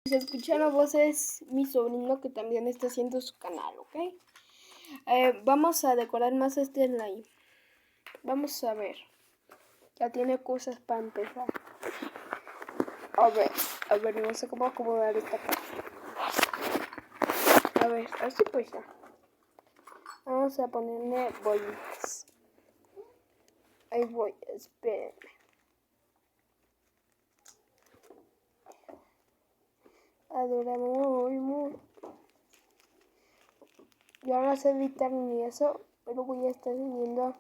Se escuchan la voz es mi sobrino que también está haciendo su canal, ¿ok? Vamos a decorar más este slime. Vamos a ver. Ya tiene cosas para empezar. A ver, no sé cómo acomodar esta parte. A ver, así pues ya. Vamos a ponerle bolitas. Ahí voy, espérenme. Adoramos. Yo no sé editar ni eso, pero voy a estar viendo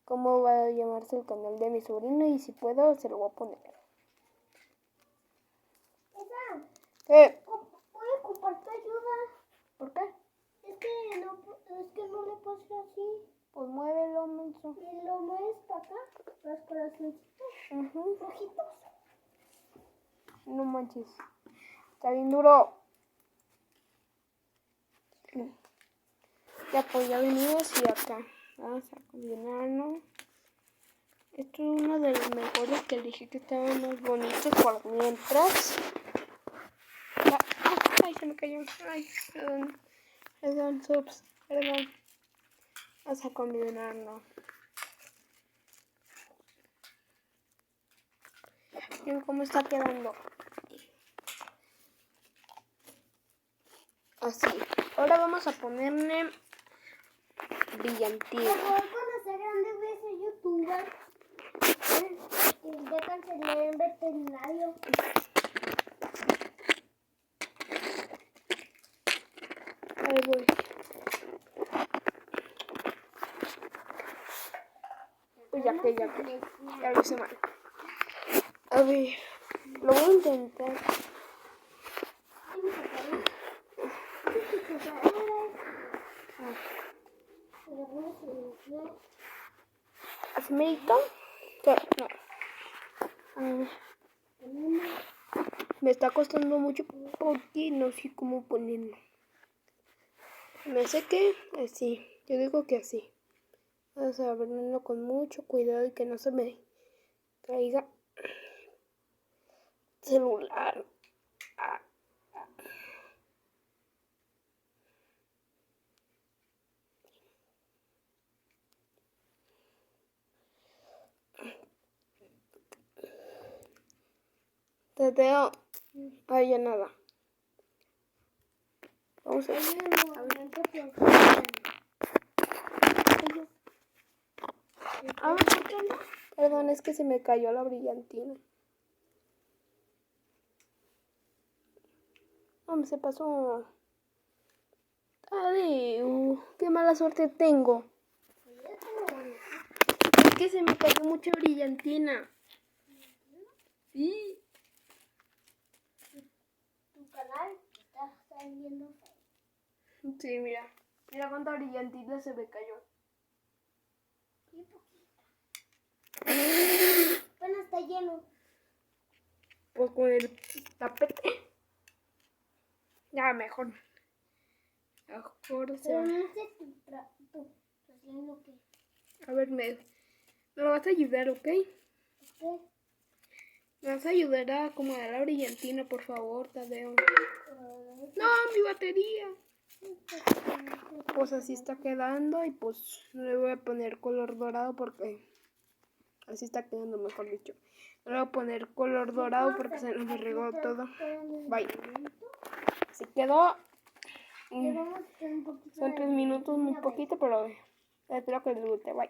cómo va a llamarse el canal de mi sobrino y si puedo se lo voy a poner. ¿Voy a ocupar tu ayuda? ¿Por qué? Es que no le puedo hacer así. Pues muévelo, menso. ¿Y lo mueves para acá? Los corazoncitos rojitos. No manches. Está bien duro. Ya pues ya venimos y acá. Vamos a combinarlo. Esto es uno de los mejores que dije que estaban más bonitos por mientras. Ay, se me cayó. Ay, perdón, subs, perdón. Vamos a combinarlo. Miren cómo está quedando. Así. Ahora vamos a ponerle brillantina. Por favor, cuando sea grande voy a ser youtuber. Ya cancelé en veterinario. Ahí voy. Pues ya que. Ya lo hice mal. A ver, lo voy a intentar. ¿Así merito? No. A ver. Me está costando mucho porque no sé cómo ponerlo. Me hace que así. Yo digo que así. Vamos a ponerlo con mucho cuidado y que no se me caiga celular. Teteo. Ay, ya nada. Vamos a ver. Perdón, es que se me cayó la brillantina. No, se pasó. Ay, qué mala suerte tengo. Es que se me cayó mucha brillantina. Sí. Tu canal está saliendo feo. Sí, mira. Mira cuánta brillantina se me cayó. Qué poquita. Bueno, está lleno. Pues con el tapete. Ya, mejor. Mejor Pero no sé tu haciendo qué. A ver, me lo vas a ayudar, ¿ok? ¿Qué? Me vas a ayudar a acomodar la brillantina, por favor, Tadeo. No, mi batería. Pues así está quedando y pues no le voy a poner color dorado porque así está quedando, mejor dicho. No le voy a poner color dorado porque se nos regó todo. Bye. Se quedó. Son 3 minutos, muy poquito, pero espero que les guste. Bye.